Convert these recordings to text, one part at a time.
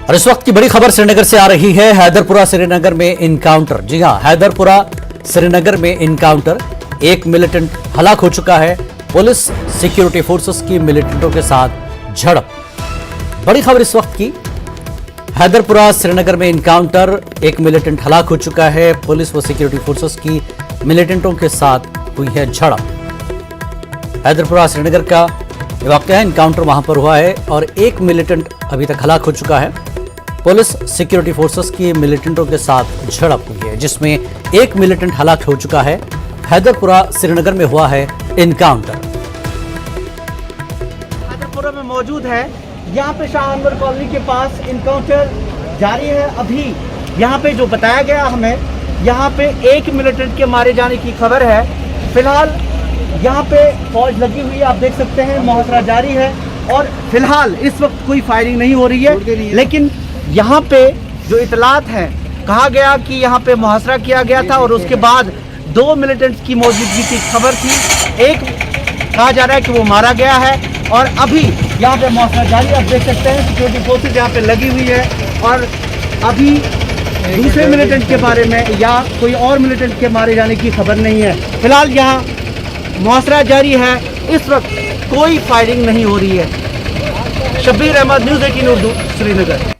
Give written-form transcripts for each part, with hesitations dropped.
اور اس وقت کی بڑی خبر श्रीनगर से आ रही है। हैदरपुरा श्रीनगर में इनकाउंटर। जी हां, हैदरपुरा श्रीनगर में इनकाउंटर। एक मिलिटेंट हलाक हो चुका है। पुलिस सिक्योरिटी फोर्सेस की मिलिटेंटों के साथ झड़प। बड़ी खबर इस वक्त की। हैदरपुरा श्रीनगर में इनकाउंटर। एक मिलिटेंट हलाक हो चुका है। पुलिस व सिक्योरिटी फोर्सेस की मिलिटेंटों के साथ हुई है झड़प। हैदरपुरा श्रीनगर का वाकया है। इनकाउंटर वहां पर हुआ है और एक मिलिटेंट अभी तक हलाक हो चुका है। पुलिस सिक्योरिटी फोर्सेस की मिलिटेंटों के साथ झड़प हुई है, जिसमें एक मिलिटेंट हलाक हो चुका है। हैदरपुरा श्रीनगर में हुआ है इनकाउंटर। हैदरपुरा में मौजूद है। यहाँ पे शाह अनवर कॉलोनी के पास इनकाउंटर जारी है। अभी यहाँ पे जो बताया गया हमें, यहाँ पे एक मिलिटेंट के मारे जाने की खबर है। फिलहाल यहाँ पे फौज लगी हुई है, आप देख सकते हैं। मुहासरा जारी है और फिलहाल इस वक्त कोई फायरिंग नहीं हो रही है। लेकिन यहाँ पे जो इतलात है, कहा गया कि यहाँ पे मुहासरा किया गया था और उसके बाद 2 मिलिटेंट्स की मौजूदगी की खबर थी। एक कहा जा रहा है कि वो मारा गया है और अभी यहाँ पे मुहासरा जारी, आप देख सकते हैं। सिक्योरिटी फोर्सेज यहाँ पे लगी हुई है और अभी दूसरे मिलिटेंट के बारे में या कोई और मिलिटेंट के मारे जाने की खबर नहीं है। फिलहाल यहाँ मुहासरा जारी है। इस वक्त कोई फायरिंग नहीं हो रही है। शब्बीर अहमद, न्यूज़ 18 उर्दू, श्रीनगर।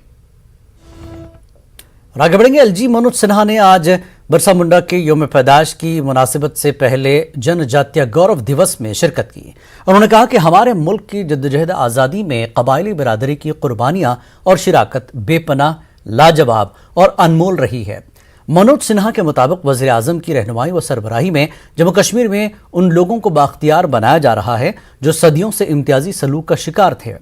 आगे बढ़ेंगे। एलजी मनोज सिन्हा ने आज बिरसा मुंडा के यौम पैदाइश की मुनासिबत से पहले जनजातीय गौरव दिवस में शिरकत की। उन्होंने कहा कि हमारे मुल्क की जद्दोजहद आज़ादी में कबायली बिरादरी की कुर्बानियां और शिराकत बेपनाह, लाजवाब और अनमोल रही है। मनोज सिन्हा के मुताबिक वज़ीर आज़म की रहनुमाई व सरबराही में जम्मू कश्मीर में उन लोगों को बाख्तियार बनाया जा रहा है जो सदियों से इम्तियाजी सलूक का शिकार थे।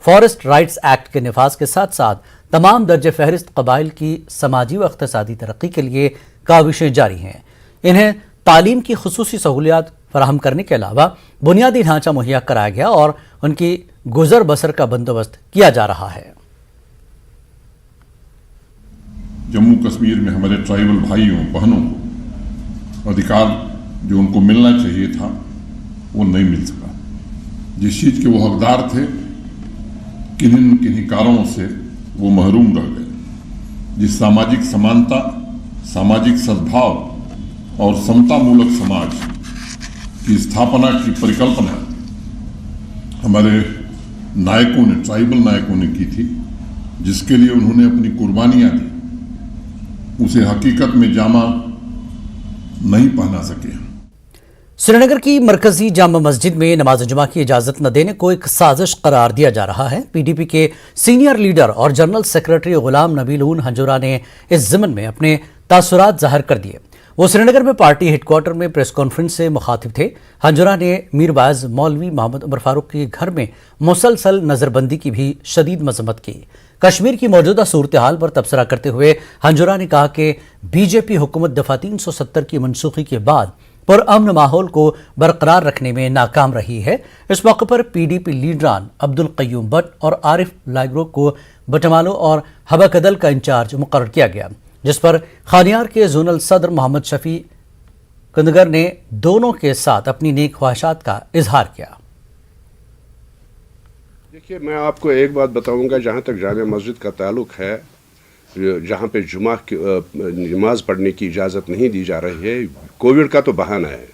फॉरेस्ट राइट्स एक्ट के निफाज के साथ साथ तमाम दर्जे फहरिस्त कबाइल की समाजी व इक़्तिसादी तरक्की के लिए काविशें जारी हैं। इन्हें तालीम की खुसूसी सहूलियात फराहम करने के अलावा बुनियादी ढांचा मुहैया कराया गया और उनकी गुजर बसर का बंदोबस्त किया जा रहा है। जम्मू कश्मीर में हमारे ट्राइबल भाइयों बहनों को अधिकार जो उनको मिलना चाहिए था वो नहीं मिल सका। जिस चीज़ के वो हकदार थे, किन्हीं कारणों से वो महरूम रह गए। जिस सामाजिक समानता, सामाजिक सद्भाव और समतामूलक समाज की स्थापना की परिकल्पना हमारे नायकों ने, ट्राइबल नायकों ने की थी, जिसके लिए उन्होंने अपनी कुर्बानियां दी, उसे हकीकत में जामा नहीं पहना सके। श्रीनगर की मरकजी जामा मस्जिद में नमाज जुमा की इजाजत न देने को एक साजिश करार दिया जा रहा है। पीडीपी के सीनियर लीडर और जनरल सेक्रेटरी गुलाम नबी ऊन हंजुरा ने इस ज़िमन में अपने तासुरात जाहिर कर दिए। वो श्रीनगर में पार्टी हेडक्वार्टर में प्रेस कॉन्फ्रेंस से मुखातिब थे। हंजुरा ने मीर बाज़ मौलवी मोहम्मद उमर फारूक के घर में मुसलसल नज़रबंदी की भी शदीद मजम्मत की। कश्मीर की मौजूदा सूरत हाल पर तबसरा करते हुए हंजुरा ने कहा कि बीजेपी हुकूमत दफ़ा 370 की मनसूखी के बाद पुरअमन माहौल को बरकरार रखने में नाकाम रही है। इस मौके पर पीडीपी लीडरान अब्दुल कय्यूम भट्ट और आरिफ लाइग्रो को बटमालो और हबकदल का इंचार्ज मुकर्रर किया गया, जिस पर खानियार के जोनल सदर मोहम्मद शफी कंदगर ने दोनों के साथ अपनी नेक ख्वाहिशात का इजहार किया। देखिए, मैं आपको एक बात बताऊंगा। जहाँ तक जामे मस्जिद का ताल्लुक है, जहाँ पे जुमा की नमाज पढ़ने की इजाज़त नहीं दी जा रही है, कोविड का तो बहाना है,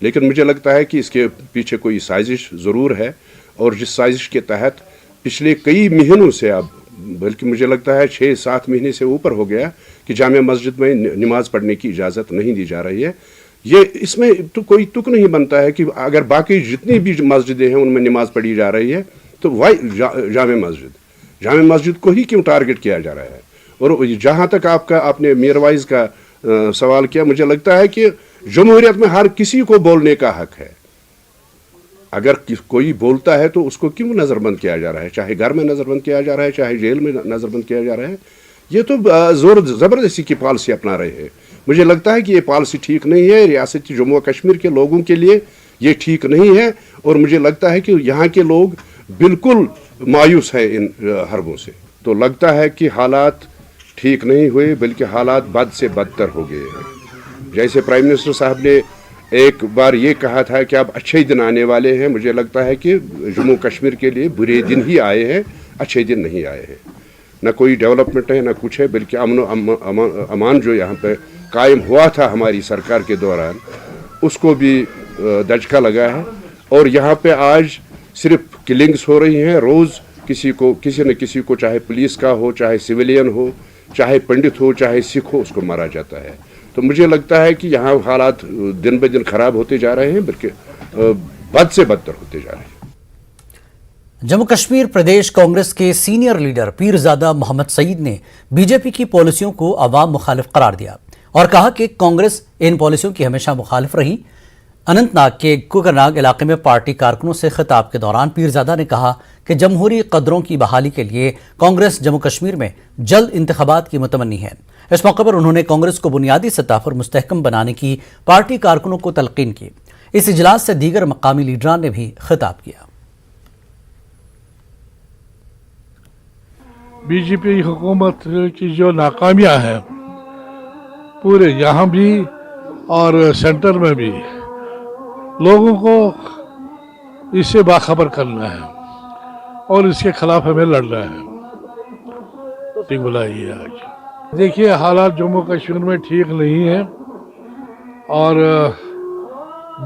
लेकिन मुझे लगता है कि इसके पीछे कोई साजिश ज़रूर है। और जिस साजिश के तहत पिछले कई महीनों से, अब बल्कि मुझे लगता है 6-7 महीने से ऊपर हो गया कि जामे मस्जिद में नमाज पढ़ने की इजाज़त नहीं दी जा रही है। ये इसमें तो कोई तुक नहीं बनता है कि अगर बाकी जितनी भी मस्जिदें हैं उनमें नमाज पढ़ी जा रही है तो वाई जामे मस्जिद को ही क्यों टारगेट किया जा रहा है। और जहाँ तक आपने मीर वाइज का सवाल किया, मुझे लगता है कि जमहूरियत में हर किसी को बोलने का हक है। अगर कोई बोलता है तो उसको क्यों नज़रबंद किया जा रहा है, चाहे घर में नज़रबंद किया जा रहा है, चाहे जेल में नज़रबंद किया जा रहा है। ये तो ज़ोर ज़बरदस्ती की पॉलिसी अपना रहे हैं। मुझे लगता है कि ये पॉलिसी ठीक नहीं है। रियासत जम्मू और कश्मीर के लोगों के लिए ये ठीक नहीं है और मुझे लगता है कि यहाँ के लोग बिल्कुल मायूस है इन हरबों से। तो लगता है कि हालात ठीक नहीं हुए, बल्कि हालात बद से बदतर हो गए हैं। जैसे प्राइम मिनिस्टर साहब ने एक बार ये कहा था कि अब अच्छे दिन आने वाले हैं, मुझे लगता है कि जम्मू कश्मीर के लिए बुरे दिन ही आए हैं, अच्छे दिन नहीं आए हैं। न कोई डेवलपमेंट है, न कुछ है, बल्कि अमान जो यहाँ पे कायम हुआ था हमारी सरकार के दौरान, उसको भी दचका लगा है। और यहाँ पे आज सिर्फ किलिंग्स हो रही हैं रोज़, किसी न किसी को, चाहे पुलिस का हो, चाहे सिविलियन हो, चाहे पंडित हो, चाहे सिख हो, उसको मारा जाता है। तो मुझे लगता है कि यहाँ हालात दिन ब दिन खराब होते जा रहे हैं, बल्कि बद से बदतर होते जा रहे हैं। जम्मू कश्मीर प्रदेश कांग्रेस के सीनियर लीडर पीरजादा मोहम्मद सईद ने बीजेपी की पॉलिसियों को अवाम मुखालिफ करार दिया और कहा कि कांग्रेस इन पॉलिसियों की हमेशा मुखालिफ रही। अनंतनाग के कुकरनाग इलाके में पार्टी कारकुनों से खिताब के दौरान पीरजादा ने कहा कि जमहूरी कदरों की बहाली के लिए कांग्रेस जम्मू कश्मीर में जल्द इंतखाबात की मुतमन्नी है। इस मौके पर उन्होंने कांग्रेस को बुनियादी सतह पर मुस्तहकम बनाने की पार्टी कारकुनों को तलकीन की। इस इजलास से दीगर मकामी लीडरान ने भी खिताब किया। बीजेपी हुकूमत की जो नाकामियां हैं पूरे यहाँ भी और सेंटर में भी, लोगों को इससे बाखबर करना है और इसके खिलाफ हमें लड़ना है। ठीक बुलाई है आज। देखिए, हालात जम्मू कश्मीर में ठीक नहीं है और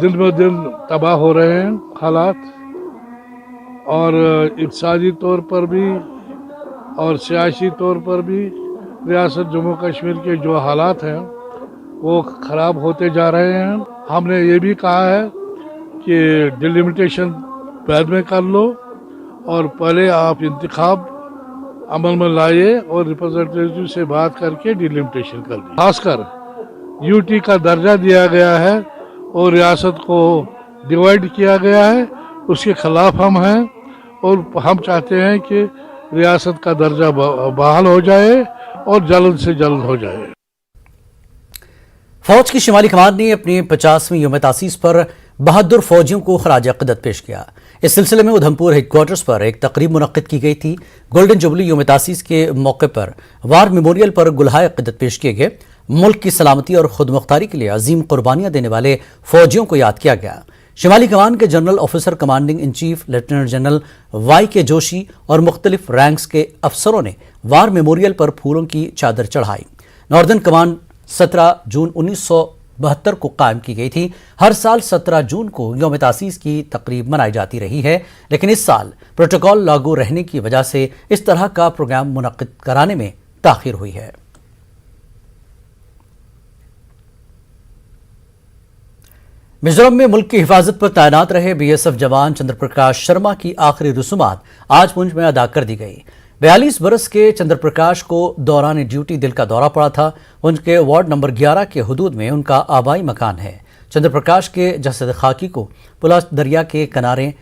दिन ब दिन तबाह हो रहे हैं हालात, और इक़्तिसादी तौर पर भी और सियासी तौर पर भी रियासत जम्मू कश्मीर के जो हालात हैं वो ख़राब होते जा रहे हैं। हमने ये भी कहा है कि डिलिमिटेशन बाद में कर लो और पहले आप इंतखाब अमल में लाइए और रिप्रेजेंटेटिव से बात करके डिलिमिटेशन कर ली। खासकर यूटी का दर्जा दिया गया है और रियासत को डिवाइड किया गया है, उसके खिलाफ हम हैं और हम चाहते हैं कि रियासत का दर्जा बहाल हो जाए और जल्द से जल्द हो जाए। फौज की शिमाली कमान ने अपनी 50वीं यौम तासीस पर बहादुर फौजियों को खराज अक़ीदत पेश किया। इस सिलसिले में उधमपुर हेडक्वार्टर्स पर एक तकरीब मुनक्किद की गई थी। गोल्डन जुबली यौम तासीस के मौके पर वार मेमोरियल पर गुलहाए अक़ीदत पेश किए गए। मुल्क की सलामती और खुद मुख्तारी के लिए अजीम कुर्बानियां देने वाले फौजियों को याद किया गया। शिमाली कमान के general officer commanding in chief lieutenant general Y K Joshi और मुख्तलिफ रैंक्स के अफसरों ने वार मेमोरियल पर फूलों की चादर चढ़ाई। नॉर्दर्न कमांड 17 जून 1972 को कायम की गई थी। हर साल 17 जून को यौम तासीस की तकरीब मनाई जाती रही है, लेकिन इस साल प्रोटोकॉल लागू रहने की वजह से इस तरह का प्रोग्राम मुनक्किद कराने में ताखीर हुई है। मिजोरम में मुल्क की हिफाजत पर तैनात रहे बीएसएफ जवान चंद्र प्रकाश शर्मा की आखिरी रसूमात आज पुंछ में अदा कर दी गई। 42 बरस के चंद्र प्रकाश को दौरान ड्यूटी दिल का दौरा पड़ा था। उनके वार्ड नंबर 11 के हुदूद में उनका आबाई मकान है। चंद्र प्रकाश के जसद खाकी को पुलास दरिया के किनारे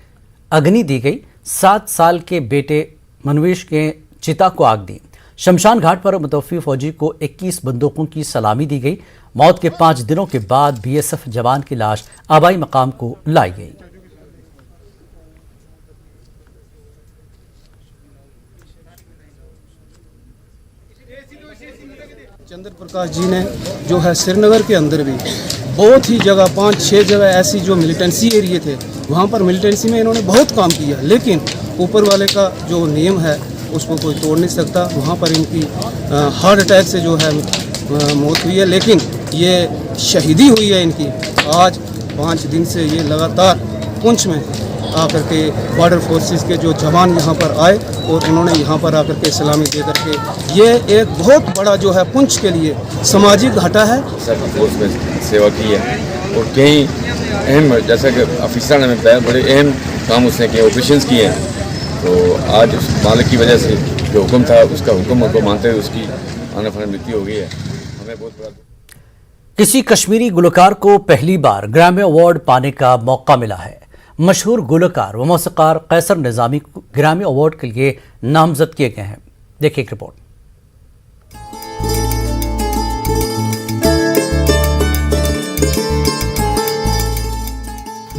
अग्नि दी गई। 7 साल के बेटे मनवेश के चिता को आग दी। शमशान घाट पर मुतवफ़ी फौजी को 21 बंदूकों की सलामी दी गई। मौत के 5 दिनों के बाद बीएसएफ जवान की लाश आबाई मकाम को लाई गई। चंद्र प्रकाश जी ने जो है श्रीनगर के अंदर भी बहुत ही जगह 5-6 जगह ऐसी जो मिलिटेंसी एरिया थे वहाँ पर मिलिटेंसी में इन्होंने बहुत काम किया, लेकिन ऊपर वाले का जो नियम है उसको कोई तोड़ नहीं सकता। वहाँ पर इनकी हार्ट अटैक से जो है मौत हुई है, लेकिन ये शहीदी हुई है इनकी। आज 5 दिन से ये लगातार पुंछ में आकर के बॉर्डर फोर्सेस के जो जवान यहाँ पर आए और उन्होंने यहाँ पर आकर के सलामी दे करके, ये एक बहुत बड़ा जो है पुंछ के लिए सामाजिक घाटा है। फोर्स में सेवा की है और कई अहम, जैसा कि ऑफिसर ने बड़े अहम काम उसने किए, ऑपरेशंस किए हैं। तो आज उस मालिक की वजह से जो हुक्म था उसका हुक्म को मानते हुए उसकी आने फन मृत्यु हो गई है। हमें बहुत बड़ा किसी कश्मीरी गुलकार को पहली बार ग्रैमी अवार्ड पाने का मौका मिला है। मशहूर गुलकार व मौसीकार कैसर निज़ामी ग्रैमी अवार्ड के लिए नामजद किए गए हैं। देखिए एक रिपोर्ट।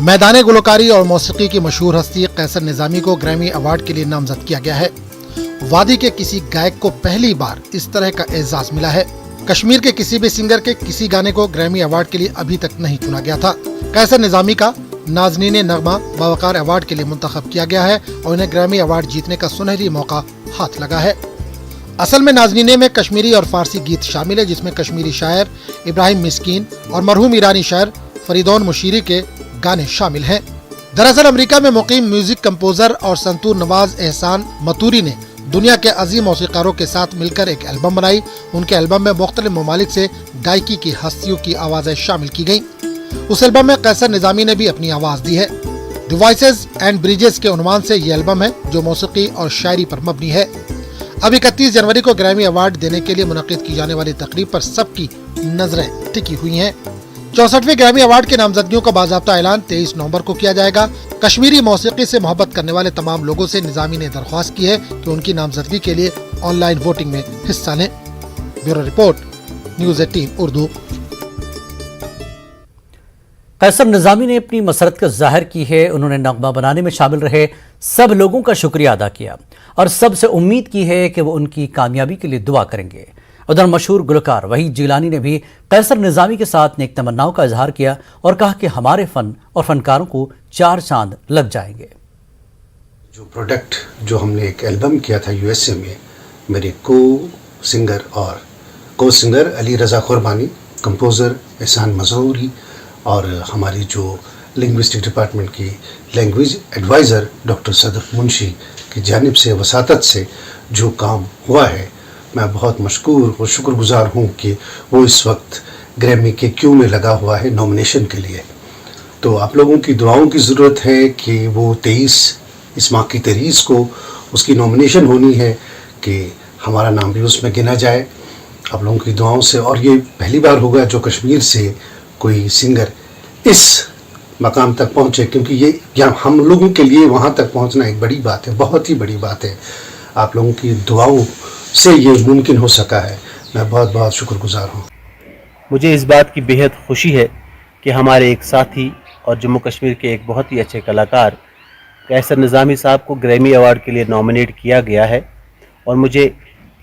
मैदान गुलकारी और मौसीकी की मशहूर हस्ती कैसर निज़ामी को ग्रैमी अवार्ड के लिए नामजद किया गया है। वादी के किसी गायक को पहली बार इस तरह का एजाज मिला है। कश्मीर के किसी भी सिंगर के किसी गाने को ग्रैमी अवार्ड के लिए अभी तक नहीं चुना गया था। कैसर निज़ामी का नाज़नीन नगमा बावकार अवार्ड के लिए मुंतखब किया गया है और उन्हें ग्रैमी अवार्ड जीतने का सुनहरी मौका हाथ लगा है। असल में नाज़नीने में कश्मीरी और फारसी गीत शामिल है, जिसमें कश्मीरी शायर इब्राहिम मिस्कीन और मरहूम ईरानी शायर फरीदौन मुशीरी के गाने शामिल हैं। दरअसल अमेरिका में मुकीम म्यूजिक कंपोजर और संतूर नवाज एहसान मतूरी ने दुनिया के अजीम मौसीकारों के साथ मिलकर एक एल्बम बनाई। उनके एल्बम में मुख्तलिफ ममालिक से गायकी की हस्तियों की आवाज़ें शामिल की गईं। उस एल्बम में कैसर निज़ामी ने भी अपनी आवाज़ दी है। द वॉइसेस एंड ब्रिजेस के उन्वान से ये एल्बम है, जो मौसीकी और शायरी पर मबनी है। अब 31 जनवरी को ग्रैमी अवार्ड देने के लिए मुनक्किद की जाने वाली तकरीब पर सबकी नजरें टिकी हुई हैं। 64वें ग्रैमी अवार्ड के नामजदगियों का बाज़ाब्ता ऐलान 23 नवंबर को किया जाएगा। कश्मीरी मौसीकी से मोहब्बत करने वाले तमाम लोगों से निज़ामी ने दरख्वास्त की है कि उनकी नामजदगी के लिए ऑनलाइन वोटिंग में हिस्सा लें। Bureau report, news 18 Urdu. Qaiser Nizami ने अपनी मसरत का ज़ाहिर की है। उन्होंने नगमा बनाने में शामिल रहे सब लोगों का शुक्रिया अदा किया और सबसे उम्मीद की है कि वो उनकी कामयाबी के लिए दुआ करेंगे। उधर मशहूर गुलकार वहीद जिलानी ने भी कैसर निज़ामी के साथ नेक तमन्नाओं का इजहार किया और कहा कि हमारे फन और फनकारों को 4 चांद लग जाएंगे। जो प्रोडक्ट जो हमने एक एल्बम किया था यूएसए में, मेरे को सिंगर अली रज़ा कुरबानी, कंपोज़र एहसान मजरूरी और हमारी जो लिंग्विस्टिक डिपार्टमेंट की language adviser doctor Sadaf Munshi की जानिब से वसातत से जो काम हुआ है, मैं बहुत मशकूर और शुक्रगुजार हूँ कि वो इस वक्त ग्रैमी के क्यू में लगा हुआ है नॉमिनेशन के लिए। तो आप लोगों की दुआओं की ज़रूरत है कि वो 23 इस माह की 23 को उसकी नॉमिनेशन होनी है कि हमारा नाम भी उसमें गिना जाए। आप लोगों की दुआओं से, और ये पहली बार होगा जो कश्मीर से कोई सिंगर इस मकाम तक पहुँचे, क्योंकि ये यहाँ हम लोगों के लिए वहाँ तक पहुँचना एक बड़ी बात है, बहुत ही बड़ी बात है। आप लोगों की दुआओं से ये मुमकिन हो सका है। मैं बहुत बहुत शुक्रगुजार हूँ। मुझे इस बात की बेहद खुशी है कि हमारे एक साथी और जम्मू कश्मीर के एक बहुत ही अच्छे कलाकार कैसर निज़ामी साहब को ग्रैमी अवार्ड के लिए नॉमिनेट किया गया है। और मुझे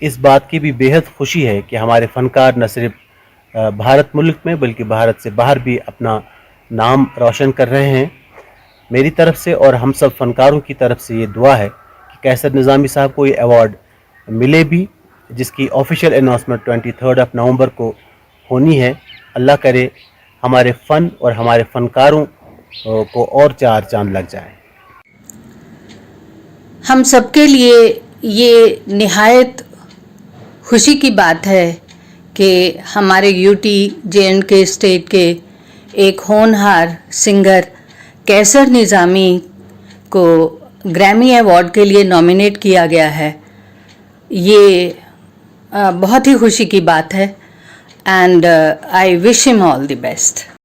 इस बात की भी बेहद खुशी है कि हमारे फ़नकार न सिर्फ भारत मुल्क में बल्कि भारत से बाहर भी अपना नाम रोशन कर रहे हैं। मेरी तरफ से और हम सब फ़नकारों की तरफ से ये दुआ है कि कैसर निज़ामी साहब को ये अवार्ड मिले भी, जिसकी ऑफिशियल अनाउंसमेंट 23 नवंबर को होनी है। अल्लाह करे हमारे फ़न और हमारे फ़नकारों को और 4 चांद लग जाए। हम सबके लिए ये निहायत खुशी की बात है कि हमारे यूटी जे&के स्टेट के एक होनहार सिंगर कैसर निज़ामी को ग्रैमी अवार्ड के लिए नॉमिनेट किया गया है। ये बहुत ही खुशी की बात है and I wish him all the best.